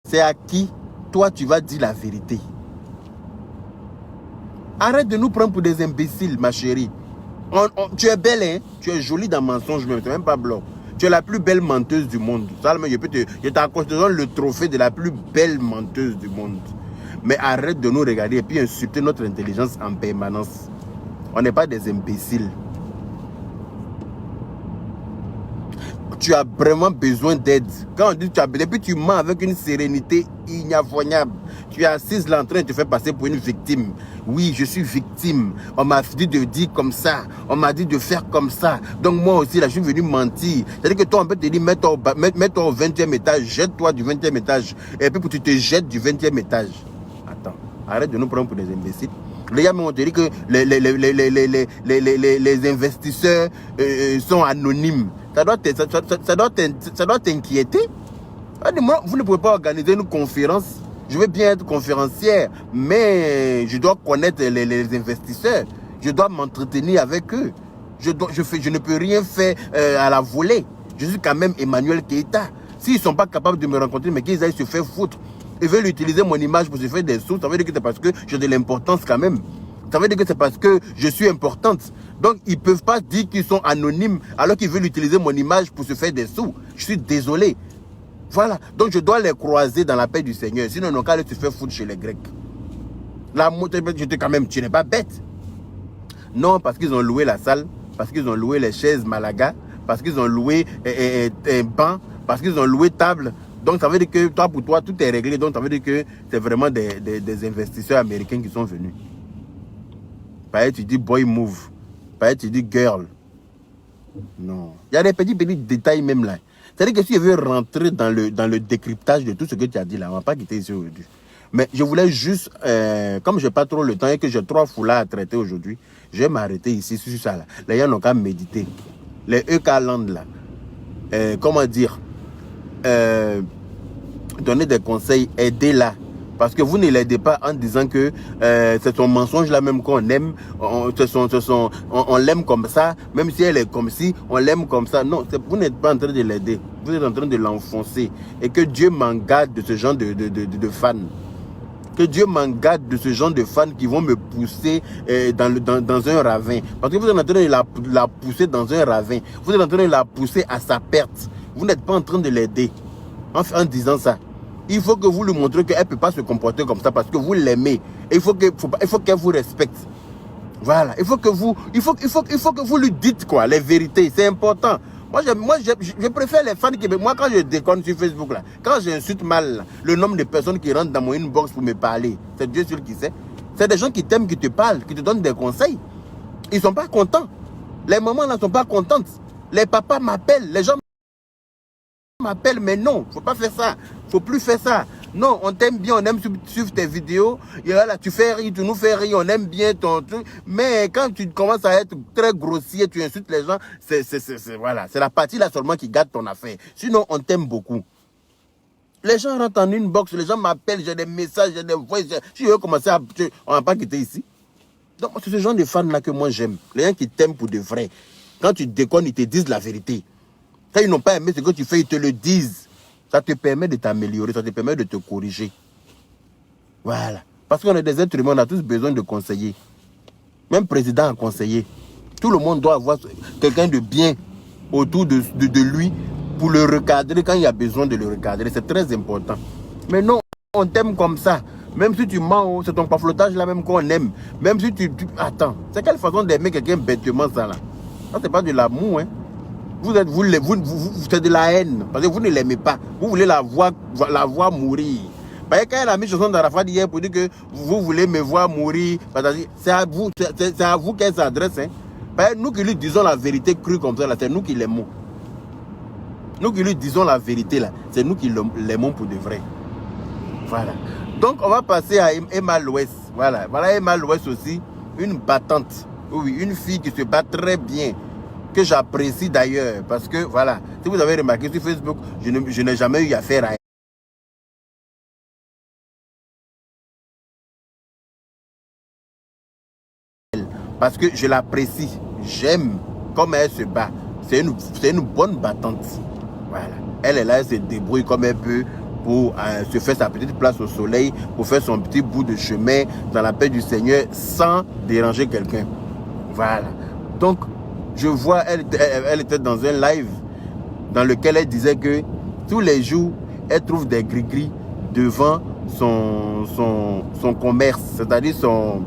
c'est à qui toi tu vas dire la vérité. Arrête de nous prendre pour des imbéciles, ma chérie. Tu es belle, hein? Tu es jolie dans mensonge même, tu n'es même pas blanc. Tu es la plus belle menteuse du monde. Je t'accorde le trophée de la plus belle menteuse du monde. Mais arrête de nous regarder et puis insulter notre intelligence en permanence. On n'est pas des imbéciles. Tu as vraiment besoin d'aide. Quand on dit que tu as besoin, puis tu mens avec une sérénité inatteignable. Tu es assise là en train de te faire passer pour une victime. Oui, je suis victime. On m'a dit de dire comme ça. On m'a dit de faire comme ça. Donc moi aussi, là, je suis venu mentir. C'est-à-dire que toi, on peut te dire, mets-toi au 20e étage, jette-toi du 20e étage. Et puis tu te jettes du 20e étage. Attends, arrête de nous prendre pour des imbéciles. Les gars m'ont dit que les investisseurs sont anonymes. Ça doit t'inquiéter. Vous ne pouvez pas organiser une conférence. Je veux bien être conférencière, mais je dois connaître les investisseurs. Je dois m'entretenir avec eux. Je ne peux rien faire à la volée. Je suis quand même Emmanuel Keïta. S'ils ne sont pas capables de me rencontrer, mais qu'ils aillent se faire foutre. Ils veulent utiliser mon image pour se faire des sous. Ça veut dire que c'est parce que j'ai de l'importance quand même. Ça veut dire que c'est parce que je suis importante. Donc, ils ne peuvent pas dire qu'ils sont anonymes alors qu'ils veulent utiliser mon image pour se faire des sous. Je suis désolé. Voilà. Donc, je dois les croiser dans la paix du Seigneur. Sinon, ils n'ont qu'à aller se faire foutre chez les Grecs. Là, quand même, tu n'es pas bête. Non, parce qu'ils ont loué la salle, parce qu'ils ont loué les chaises Malaga, parce qu'ils ont loué un banc, parce qu'ils ont loué table. Donc, ça veut dire que toi, pour toi, tout est réglé. Donc, ça veut dire que c'est vraiment des investisseurs américains qui sont venus. Pareil, tu dis boy move. Pareil, tu dis girl. Non. Il y a des petits détails même là. C'est-à-dire que si je veux rentrer dans le décryptage de tout ce que tu as dit là, on ne va pas quitter ici aujourd'hui. Mais je voulais juste, comme je n'ai pas trop le temps et que j'ai 3 foulards à traiter aujourd'hui, je vais m'arrêter ici sur ça là. Les gens n'ont qu'à méditer. Les EK Land là, comment dire, donner des conseils, aider là. Parce que vous ne l'aidez pas en disant que c'est son mensonge là même qu'on aime, on l'aime comme ça, même si elle est comme si, on l'aime comme ça. Non, vous n'êtes pas en train de l'aider, vous êtes en train de l'enfoncer. Et que Dieu m'en garde de ce genre de fans. Que Dieu m'en garde de ce genre de fans qui vont me pousser dans un ravin. Parce que vous êtes en train de la pousser dans un ravin. Vous êtes en train de la pousser à sa perte. Vous n'êtes pas en train de l'aider en disant ça. Il faut que vous lui montrez qu'elle ne peut pas se comporter comme ça parce que vous l'aimez. Et il faut qu'elle vous respecte. Voilà. Il faut que vous lui dites quoi, les vérités. C'est important. Moi, je préfère les fans qui... Moi, quand je déconne sur Facebook, là, quand j'insulte mal là, le nombre de personnes qui rentrent dans mon inbox pour me parler, c'est Dieu seul qui sait. C'est des gens qui t'aiment, qui te parlent, qui te donnent des conseils. Ils ne sont pas contents. Les mamans là ne sont pas contentes. Les papas m'appellent. Les gens m'appellent, mais non, il ne faut pas faire ça. Il ne faut plus faire ça. Non, on t'aime bien, on aime suivre tes vidéos. Et voilà, tu fais rire, tu nous fais rire, on aime bien ton truc. Mais quand tu commences à être très grossier, tu insultes les gens, voilà, c'est la partie là seulement qui gâte ton affaire. Sinon, on t'aime beaucoup. Les gens rentrent en inbox, les gens m'appellent, j'ai des messages, j'ai des voix. Si je veux commencer à... On va pas quitter ici. Donc, c'est ce genre de fans-là que moi j'aime. Les gens qui t'aiment pour de vrai. Quand tu déconnes, ils te disent la vérité. Quand ils n'ont pas aimé ce que tu fais, ils te le disent. Ça te permet de t'améliorer, ça te permet de te corriger. Voilà. Parce qu'on est des êtres humains, on a tous besoin de conseiller. Même président a conseillé. Tout le monde doit avoir quelqu'un de bien autour de lui pour le recadrer quand il y a besoin de le recadrer. C'est très important. Mais non, on t'aime comme ça. Même si tu mens, c'est ton paflotage là même qu'on aime. Même si tu... Attends, c'est quelle façon d'aimer quelqu'un bêtement ça là? Ça, c'est pas de l'amour, hein. C'est de la haine, parce que vous ne l'aimez pas. Vous voulez la voir mourir. Parce que quand elle a mis chanson d'Arafat hier pour dire que vous voulez me voir mourir, c'est à vous qu'elle s'adresse. Hein. Parce que nous qui lui disons la vérité crue comme ça, c'est nous qui l'aimons. Nous qui lui disons la vérité, là, c'est nous qui l'aimons pour de vrai. Voilà. Donc, on va passer à Emma Louès. Voilà. Voilà Emma Louès aussi, une battante. Oui, une fille qui se bat très bien. Que j'apprécie d'ailleurs, parce que voilà, si vous avez remarqué sur Facebook, je n'ai jamais eu affaire à elle, parce que je l'apprécie, j'aime comme elle se bat, c'est une bonne battante, voilà, elle est là, elle se débrouille comme elle peut pour se faire sa petite place au soleil, pour faire son petit bout de chemin dans la paix du Seigneur sans déranger quelqu'un. Voilà. Donc, je vois, elle était dans un live dans lequel elle disait que tous les jours, elle trouve des gris-gris devant son commerce, c'est-à-dire son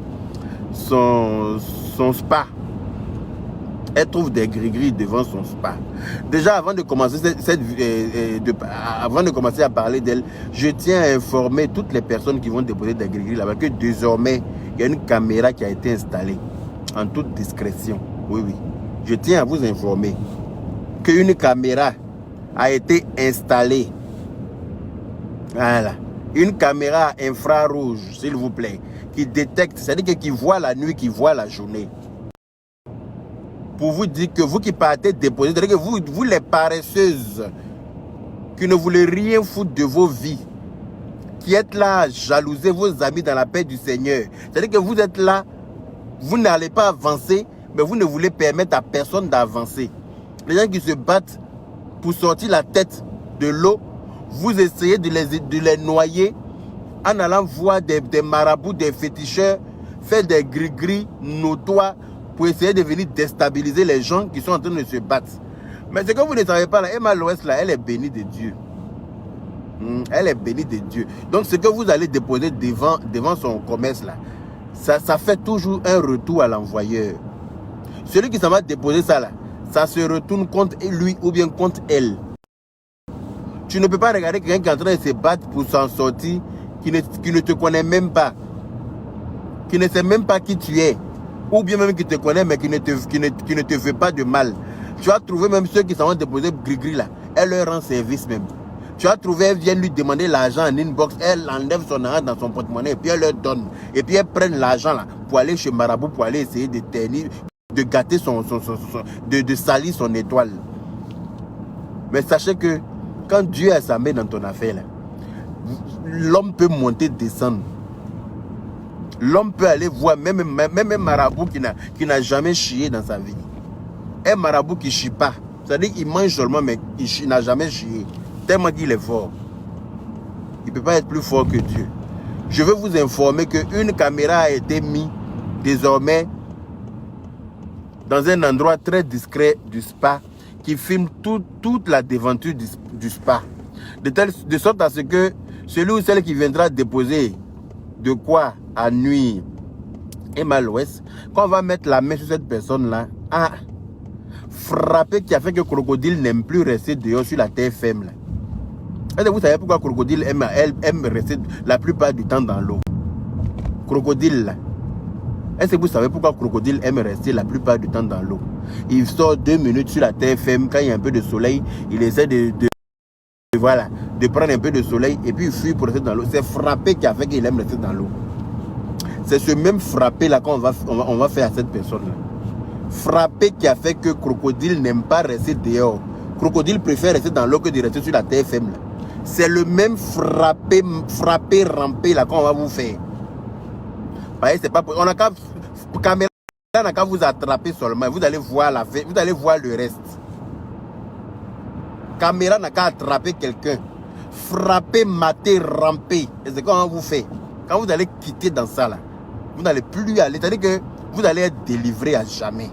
spa. Elle trouve des gris-gris devant son spa. Déjà, avant de commencer, avant de commencer à parler d'elle, je tiens à informer toutes les personnes qui vont déposer des gris-gris là-bas que désormais, il y a une caméra qui a été installée en toute discrétion. Oui, oui. Je tiens à vous informer qu'une caméra a été installée. Voilà. Une caméra infrarouge, s'il vous plaît, qui détecte, c'est-à-dire qui voit la nuit, qui voit la journée. Pour vous dire que vous qui partez déposer, c'est-à-dire que vous les paresseuses, qui ne voulez rien foutre de vos vies, qui êtes là à jalouser vos amis dans la paix du Seigneur, c'est-à-dire que vous êtes là, vous n'allez pas avancer, mais vous ne voulez permettre à personne d'avancer. Les gens qui se battent pour sortir la tête de l'eau, vous essayez de les noyer en allant voir des marabouts, des féticheurs, faire des gris-gris notoires pour essayer de venir déstabiliser les gens qui sont en train de se battre. Mais ce que vous ne savez pas, là, Emma Loès, là, elle est bénie de Dieu. Elle est bénie de Dieu. Donc, ce que vous allez déposer devant son commerce, là, ça fait toujours un retour à l'envoyeur. Celui qui s'en va déposer ça, là, ça se retourne contre lui ou bien contre elle. Tu ne peux pas regarder quelqu'un qui est en train de se battre pour s'en sortir, qui ne te connaît même pas, qui ne sait même pas qui tu es, ou bien même qui te connaît, mais qui ne te fait pas de mal. Tu vas trouver même ceux qui s'en vont déposer gris-gris là, elle leur rend service même. Tu vas trouver, elle vient lui demander l'argent en inbox, elle enlève son argent dans son porte-monnaie, et puis elle leur donne. Et puis elle prend l'argent là, pour aller chez Marabout, pour aller essayer de ternir, de gâter de salir son étoile. Mais sachez que, quand Dieu a sa main dans ton affaire, l'homme peut monter, descendre. L'homme peut aller voir même un marabout qui n'a jamais chié dans sa vie. Un marabout qui ne chie pas. C'est-à-dire qu'il mange seulement, mais il n'a jamais chié. Tellement qu'il est fort. Il ne peut pas être plus fort que Dieu. Je veux vous informer qu'une caméra a été mise désormais dans un endroit très discret du spa qui filme toute la devanture du spa. De sorte à ce que celui ou celle qui viendra déposer de quoi à nuire Emma Loès, quand on va mettre la main sur cette personne-là, frapper qui a fait que Crocodile n'aime plus rester dehors sur la terre ferme. Là. Et vous savez pourquoi Crocodile aime rester la plupart du temps dans l'eau? Crocodile là. Est-ce que vous savez pourquoi Crocodile aime rester la plupart du temps dans l'eau? Il sort 2 minutes sur la terre ferme, quand il y a un peu de soleil, il essaie de prendre un peu de soleil et puis il fuit pour rester dans l'eau. C'est frapper qui a fait qu'il aime rester dans l'eau. C'est ce même frapper là qu'on va faire à cette personne-là. Frapper qui a fait que Crocodile n'aime pas rester dehors. Crocodile préfère rester dans l'eau que de rester sur la terre ferme. C'est le même frapper, ramper là qu'on va vous faire. C'est pas, on a qu'à caméra n'a qu'à vous attraper seulement. Vous allez voir vous allez voir le reste. Caméra n'a qu'à attraper quelqu'un. Frapper, mater, ramper. Et c'est comment vous fait. Quand vous allez quitter dans ça là, vous n'allez plus aller. C'est-à-dire que vous allez être délivré à jamais.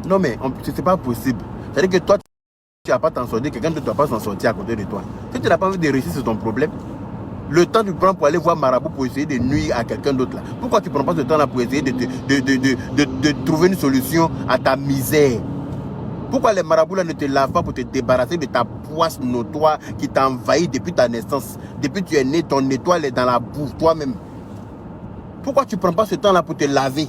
Non mais ce n'est pas possible. C'est-à-dire que toi, tu n'as pas t'en sortir. Quelqu'un ne doit pas s'en sortir à côté de toi. Si tu n'as pas envie de réussir, c'est ton problème. Le temps que tu prends pour aller voir Marabout pour essayer de nuire à quelqu'un d'autre là. Pourquoi tu ne prends pas ce temps là pour essayer de trouver une solution à ta misère? Pourquoi les marabouts là ne te lavent pas pour te débarrasser de ta poisse notoire qui t'a envahi depuis ta naissance? Depuis que tu es né, ton étoile est dans la boue toi-même. Pourquoi tu ne prends pas ce temps là pour te laver?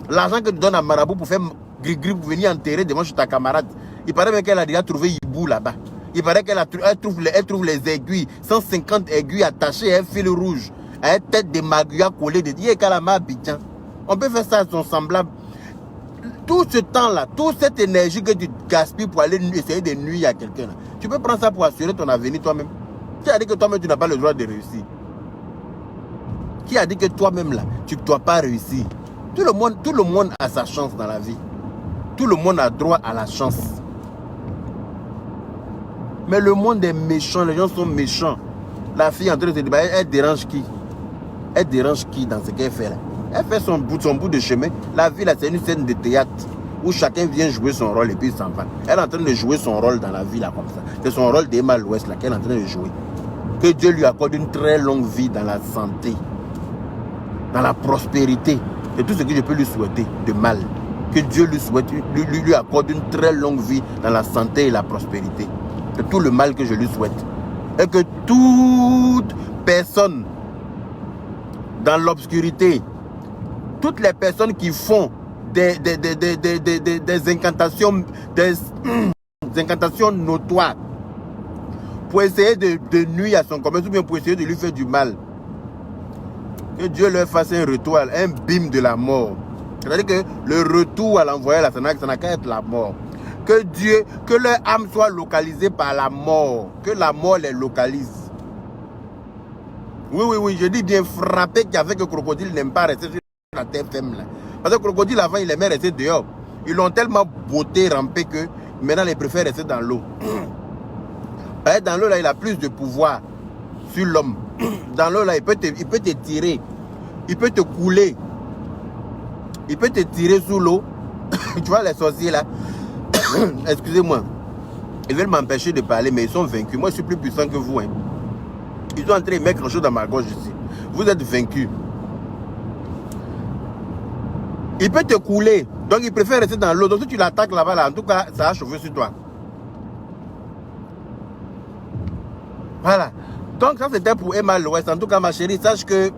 L'argent que tu donnes à Marabout pour faire gris-gris, pour venir enterrer devant chez ta camarade. Il paraît même qu'elle a déjà trouvé Hibou là-bas. Il paraît qu'elle trouve les aiguilles, 150 aiguilles attachées à un fil rouge, à une tête de maguya collée de Abidjan. On peut faire ça à son semblable. Tout ce temps-là, toute cette énergie que tu gaspilles pour aller essayer de nuire à quelqu'un, tu peux prendre ça pour assurer ton avenir toi-même. Qui a dit que toi-même tu n'as pas le droit de réussir? Qui a dit que toi-même là, tu ne dois pas réussir? Tout le monde a sa chance dans la vie. Tout le monde a droit à la chance. Mais le monde est méchant, les gens sont méchants. La fille en train de se débattre, elle dérange qui? Elle dérange qui dans ce qu'elle fait là? Elle fait son bout de chemin. La vie là, c'est une scène de théâtre où chacun vient jouer son rôle et puis il s'en va. Elle est en train de jouer son rôle dans la vie là comme ça. C'est son rôle d'Emma l'Ouest là qu'elle est en train de jouer. Que Dieu lui accorde une très longue vie dans la santé, dans la prospérité. C'est tout ce que je peux lui souhaiter de mal. Que Dieu lui accorde une très longue vie dans la santé et la prospérité. C'est tout le mal que je lui souhaite. Et que toute personne dans l'obscurité, toutes les personnes qui font des incantations, des incantations notoires pour essayer de nuire à son commerce ou bien pour essayer de lui faire du mal, que Dieu leur fasse un retour, un bim de la mort. C'est-à-dire que le retour à l'envoyé, ça n'a qu'à être la mort. Que leur âme soit localisée par la mort. Que la mort les localise. Oui, je dis bien frappé qui a fait que Crocodile n'aime pas rester sur la terre ferme. Là. Parce que Crocodile, avant, il aimait rester dehors. Ils l'ont tellement botté, rampé que maintenant, il préfère rester dans l'eau. Dans l'eau, là, il a plus de pouvoir sur l'homme. Dans l'eau, là, il peut te tirer. Il peut te couler. Il peut te tirer sous l'eau. Tu vois, les sorciers, là. Excusez-moi. Ils veulent m'empêcher de parler, mais ils sont vaincus. Moi, je suis plus puissant que vous. Hein. Ils sont en train de mettre quelque chose dans ma gorge ici. Vous êtes vaincus. Il peut te couler. Donc, il préfère rester dans l'eau. Donc, si tu l'attaques là-bas, là, en tout cas, ça va chauffer sur toi. Voilà. Donc, ça, c'était pour Emma l'Ouest. En tout cas, ma chérie, sache que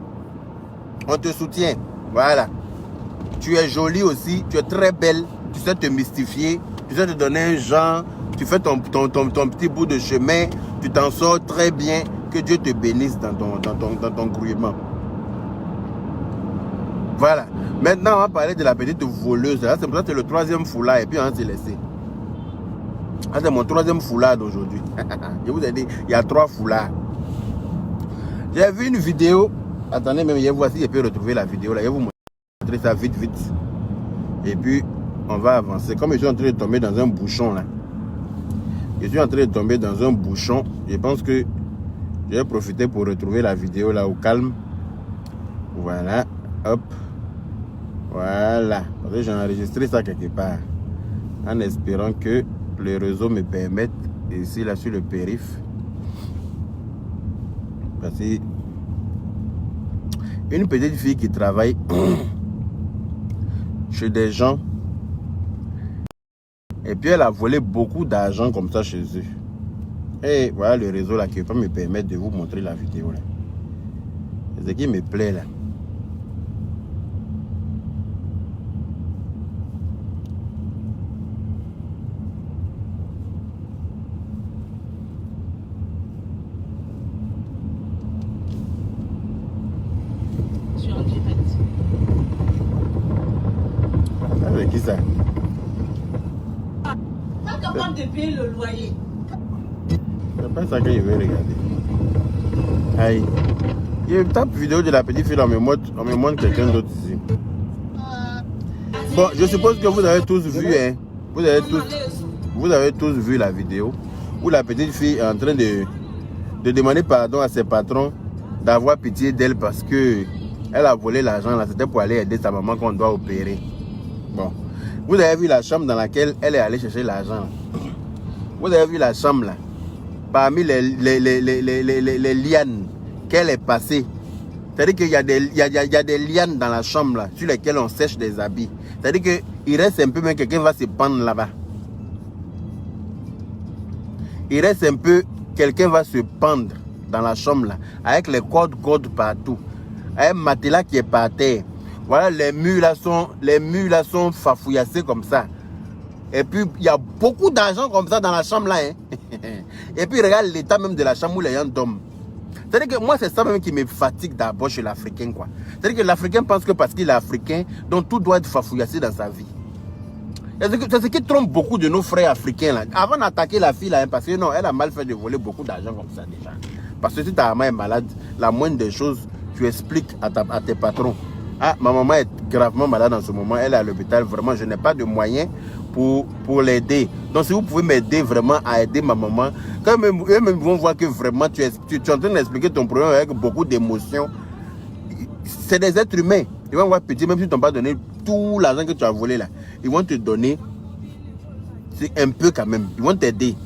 on te soutient. Voilà. Tu es jolie aussi. Tu es très belle. Tu sais te mystifier. Tu sais te donner un genre. Tu fais ton petit bout de chemin. Tu t'en sors très bien. Que Dieu te bénisse dans ton grouillement. Voilà. Maintenant, on va parler de la petite voleuse. Là, c'est pour ça que c'est le 3e foulard. Et puis, on va se laisser. Ah, c'est mon 3e foulard d'aujourd'hui. Je vous ai dit, il y a 3 foulards. J'ai vu une vidéo. Attendez, même, je vois si je peux retrouver la vidéo. Là, je vais vous montrer ça vite. Et puis, on va avancer. Comme je suis en train de tomber dans un bouchon, là. Je suis en train de tomber dans un bouchon. Je pense que je vais profiter pour retrouver la vidéo là au calme. Voilà. Hop. Voilà. Parce que j'ai enregistré ça quelque part. En espérant que le réseau me permette, ici là sur le périph'. Parce que une petite fille qui travaille chez des gens. Et puis elle a volé beaucoup d'argent comme ça chez eux. Et voilà le réseau là qui ne peut pas me permettre de vous montrer la vidéo là. C'est ce qui me plaît là. Je suis en direct. C'est qui ça? Ça demande de payer le loyer. C'est pas ça que je vais regarder. Aïe. Il y a une tape vidéo de la petite fille, on me montre quelqu'un d'autre ici. Bon, je suppose que vous avez tous vu, hein. Vous avez tous vu la vidéo où la petite fille est en train de demander pardon à ses patrons d'avoir pitié d'elle parce que elle a volé l'argent là. C'était pour aller aider sa maman qu'on doit opérer. Bon. Vous avez vu la chambre dans laquelle elle est allée chercher l'argent. Vous avez vu la chambre là. Parmi les lianes qu'elle est passée. C'est-à-dire qu'il y a des lianes dans la chambre là, sur lesquelles on sèche des habits. C'est-à-dire qu'il reste un peu, mais quelqu'un va se pendre là-bas. Il reste un peu, quelqu'un va se pendre dans la chambre là, avec les cordes partout. Un matelas qui est par terre. Voilà, les murs là sont fafouillassés comme ça. Et puis, il y a beaucoup d'argent comme ça dans la chambre là. Hein. Et puis, regarde l'état même de la chambre où les gens dorment. C'est-à-dire que moi, c'est ça même qui me fatigue d'abord chez l'Africain, quoi. C'est-à-dire que l'Africain pense que parce qu'il est Africain, donc tout doit être fafouillassé dans sa vie. C'est ce qui trompe beaucoup de nos frères africains, là. Avant d'attaquer la fille, là, hein, parce que non, elle a mal fait de voler beaucoup d'argent comme ça, déjà. Parce que si ta maman est malade, la moindre des choses, tu expliques à tes patrons. Ah, ma maman est gravement malade en ce moment, elle est à l'hôpital, vraiment, je n'ai pas de moyens pour l'aider. Donc si vous pouvez m'aider vraiment à aider ma maman, quand même, eux-mêmes vont voir que vraiment tu es en train d'expliquer ton problème avec beaucoup d'émotions. C'est des êtres humains. Ils vont voir petit, même si tu n'as pas donné tout l'argent que tu as volé là. Ils vont te donner un peu quand même. Ils vont t'aider.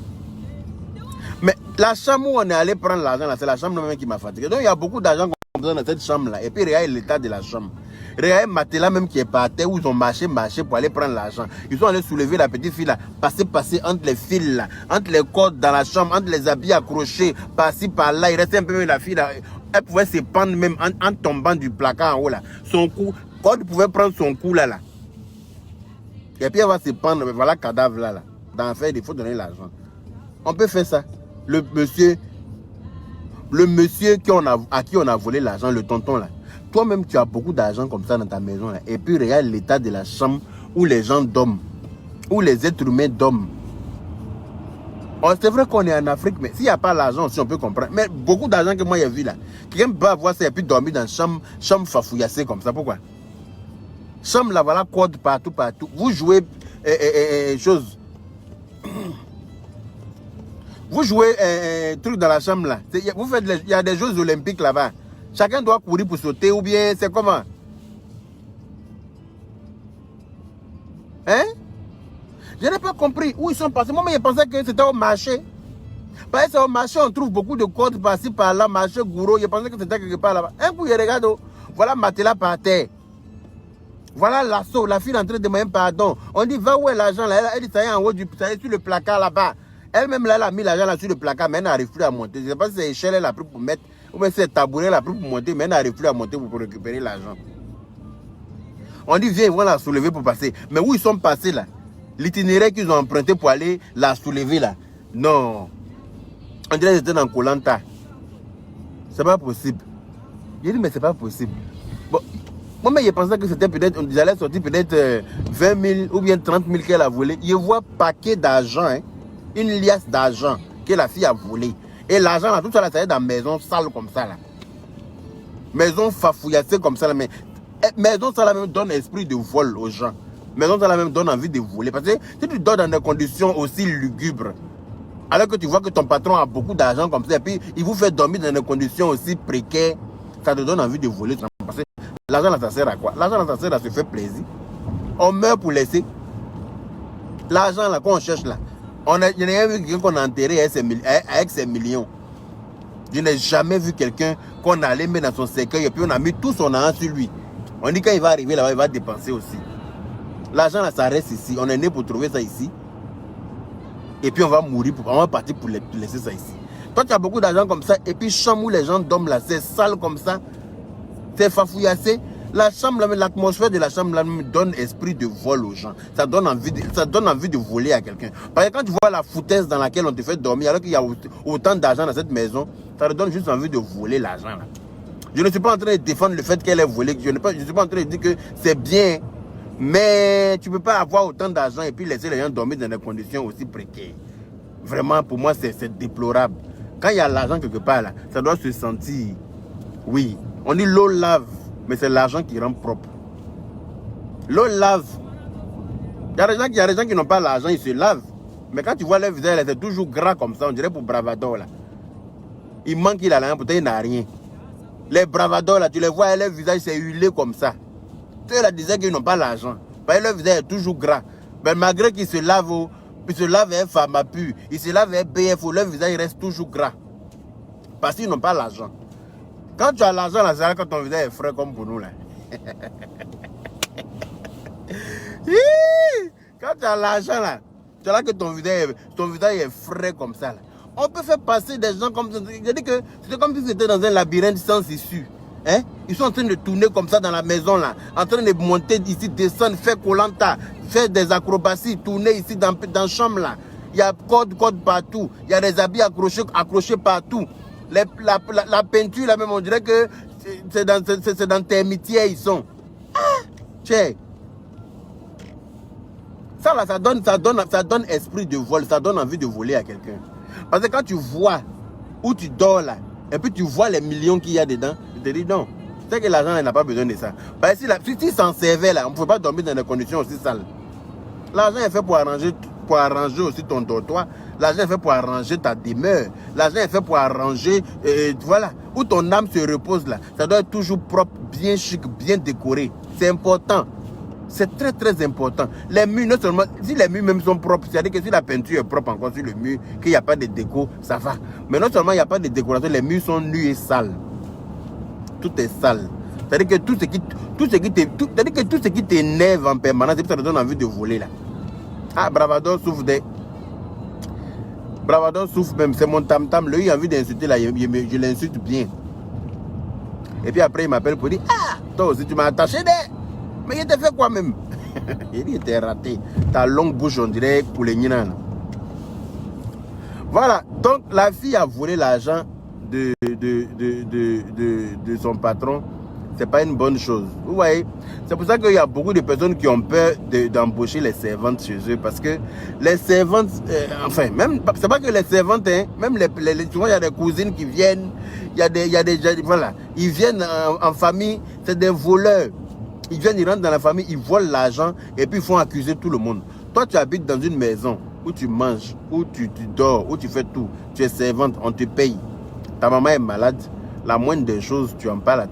Mais la chambre où on est allé prendre l'argent là, c'est la chambre même qui m'a fatigué. Donc il y a beaucoup d'argent qu'on a dans cette chambre là. Et puis regarde l'état de la chambre. Regardez Matéla même qui est par terre où ils ont marché pour aller prendre l'argent. Ils sont allés soulever la petite fille là, passer entre les fils là, entre les cordes dans la chambre, entre les habits accrochés, par-ci par-là. Il restait un peu même la fille là. Elle pouvait se pendre même en tombant du placard en haut là. Son cou, corde pouvait prendre son cou là. Et puis elle va se pendre, voilà le cadavre là. Dans l'affaire, il faut donner l'argent. On peut faire ça. Le monsieur à qui on a volé l'argent, le tonton là. Toi-même, tu as beaucoup d'argent comme ça dans ta maison là. Et puis regarde l'état de la chambre où les gens dorment, où les êtres humains dorment. Oh, c'est vrai qu'on est en Afrique, mais s'il n'y a pas l'argent aussi, on peut comprendre. Mais beaucoup d'argent que moi j'ai vu là, quelqu'un peut avoir ça et puis dormir dans une chambre fafouillassée comme ça. Pourquoi? Chambre là, voilà, corde partout. Vous jouez chose. Vous jouez truc dans la chambre là. Vous faites il y a des Jeux olympiques là-bas. Chacun doit courir pour sauter ou bien c'est comment? Hein? Je n'ai pas compris où ils sont passés. Moi, je pensais que c'était au marché. Parce que c'est au marché, on trouve beaucoup de cordes par-ci, par-là, marché gourou. Je pensais que c'était quelque part là-bas. Un coup, je regarde, voilà Matéla par terre. Voilà l'assaut, la fille est en train de demander pardon. On dit, va où est l'argent là? Elle dit, ça y est en haut ça y est sur le placard là-bas. Elle-même là, elle a mis l'argent là sur le placard, mais elle n'arrive plus à monter. Je ne sais pas si c'est l'échelle elle a pris pour mettre, ou bien c'est tabouret elle a pris pour monter, mais elle n'arrive plus à monter pour récupérer l'argent. On dit, viens, ils vont la soulever pour passer. Mais où ils sont passés là? L'itinéraire qu'ils ont emprunté pour aller la soulever là? Non. On dirait qu'ils étaient dans Koh-Lanta. C'est pas possible. J'ai dit, mais c'est pas possible. Bon, moi, mais je pensais que c'était peut-être, ils allaient sortir peut-être 20 000 ou bien 30 000 qu'elle a volé. Je vois paquet d'argent, hein, une liasse d'argent que la fille a volé. Et l'argent, là, tout ça, là, ça est dans la maison sale comme ça, là. Maison fafouillassée comme ça, là. Mais maison, ça, là, même donne esprit de vol aux gens. Maison, ça, là, même donne envie de voler. Parce que si tu dors dans des conditions aussi lugubres, alors que tu vois que ton patron a beaucoup d'argent comme ça, et puis il vous fait dormir dans des conditions aussi précaires, ça te donne envie de voler. Parce que l'argent, là, ça sert à quoi? L'argent, là, ça sert à se faire plaisir. On meurt pour laisser. L'argent, là, qu'on cherche, là. Il n'y a jamais vu quelqu'un qu'on a enterré avec ses millions. Je n'ai jamais vu quelqu'un qu'on allait mettre dans son cercueil et puis on a mis tout son argent sur lui. On dit quand il va arriver là-bas, il va dépenser aussi. L'argent, là, ça reste ici. On est né pour trouver ça ici. Et puis on va mourir, on va partir pour laisser ça ici. Toi, tu as beaucoup d'argent comme ça, et puis chambre où les gens dorment là, c'est sale comme ça, c'est fafouillassé. La chambre, l'atmosphère de la chambre là, donne esprit de vol aux gens. Ça donne envie de voler à quelqu'un. Parce que quand tu vois la foutaise dans laquelle on te fait dormir, alors qu'il y a autant d'argent dans cette maison, ça te donne juste envie de voler l'argent là. Je ne suis pas en train de défendre le fait qu'elle ait volé. Je ne suis pas en train de dire que c'est bien. Mais tu ne peux pas avoir autant d'argent et puis laisser les gens dormir dans des conditions aussi précaires. Vraiment, pour moi, c'est déplorable. Quand il y a l'argent quelque part, là, ça doit se sentir. Oui, on dit l'eau lave, mais c'est l'argent qui rend propre. L'eau lave. Il y a des gens qui n'ont pas l'argent, ils se lavent. Mais quand tu vois leur visage, c'est toujours gras comme ça, on dirait pour bravador. Là. Il manque, il a l'argent, peut-être il n'a rien. Les bravadors, là, tu les vois, leur visage, c'est huilé comme ça. Eux là disaient qu'ils n'ont pas l'argent. Parce que leur visage est toujours gras. Mais malgré qu'ils se lavent, avec Pharmapu, ils se lavent avec BFO, leur visage reste toujours gras. Parce qu'ils n'ont pas l'argent. Quand tu as l'argent, là, c'est là que ton visage est frais comme pour nous. Là. Quand tu as l'argent, là, c'est là que ton visage est frais comme ça. Là. On peut faire passer des gens comme ça. Je dis que c'était comme si c'était dans un labyrinthe sans issue. Hein? Ils sont en train de tourner comme ça dans la maison là, en train de monter ici, descendre, faire Koh-Lanta, faire des acrobaties, tourner ici dans la chambre là. Il y a code partout, il y a des habits accrochés partout. La peinture là même, on dirait que c'est dans tes métiers ils sont. Ah, tiens. Ça là, ça donne esprit de vol, ça donne envie de voler à quelqu'un. Parce que quand tu vois où tu dors là, et puis tu vois les millions qu'il y a dedans, tu te dis non, c'est que l'argent n'a pas besoin de ça. Parce que si s'en servait là, on ne pouvait pas dormir dans des conditions aussi sales. L'argent est fait pour arranger aussi ton dortoir. L'argent est fait pour arranger ta demeure. L'argent est fait pour arranger, voilà, où ton âme se repose là. Ça doit être toujours propre, bien chic, bien décoré. C'est important. C'est très très important. Les murs, non seulement, si les murs même sont propres, c'est-à-dire que si la peinture est propre encore sur le mur, qu'il n'y a pas de déco, ça va. Mais non seulement il n'y a pas de décoration, les murs sont nus et sales. Tout est sale. C'est-à-dire que tout ce qui t'énerve en permanence, et puis ça te donne envie de voler là. Ah, Bravador souffre des... Bravador souffre même, c'est mon tam-tam. Lui, il a envie d'insulter là, je l'insulte bien. Et puis après, il m'appelle pour dire, ah, toi aussi tu m'as attaché des... Mais il t'a fait quoi même? Il dit, il était raté. Ta longue bouche, on dirait, pour les Nina. Voilà, donc la fille a volé l'argent de son patron. C'est pas une bonne chose. Vous voyez, c'est pour ça qu'il y a beaucoup de personnes qui ont peur d'embaucher les servantes chez eux. Parce que les servantes, enfin, même, c'est pas que les servantes, hein, même souvent il y a des cousines qui viennent, il y a des voilà, ils viennent en famille, c'est des voleurs. Ils viennent, ils rentrent dans la famille, ils volent l'argent et puis ils font accuser tout le monde. Toi, tu habites dans une maison où tu manges, où tu dors, où tu fais tout. Tu es servante, on te paye. Ta maman est malade. La moindre des choses, tu en parles à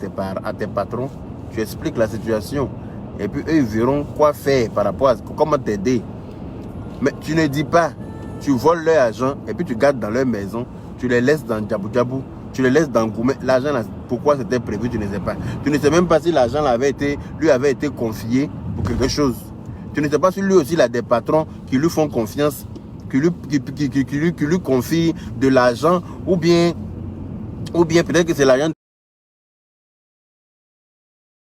tes patrons. Tu expliques la situation. Et puis eux, ils verront quoi faire par rapport à comment t'aider. Mais tu ne dis pas. Tu voles leur argent et puis tu gardes dans leur maison. Tu les laisses dans Djabou Djabou. Tu les laisses dans Gourmet. L'argent, pourquoi c'était prévu, tu ne sais pas. Tu ne sais même pas si l'argent lui avait été confié pour quelque chose. Tu ne sais pas si lui aussi il a des patrons qui lui font confiance, qui lui confient de l'argent, ou bien peut-être que c'est l'argent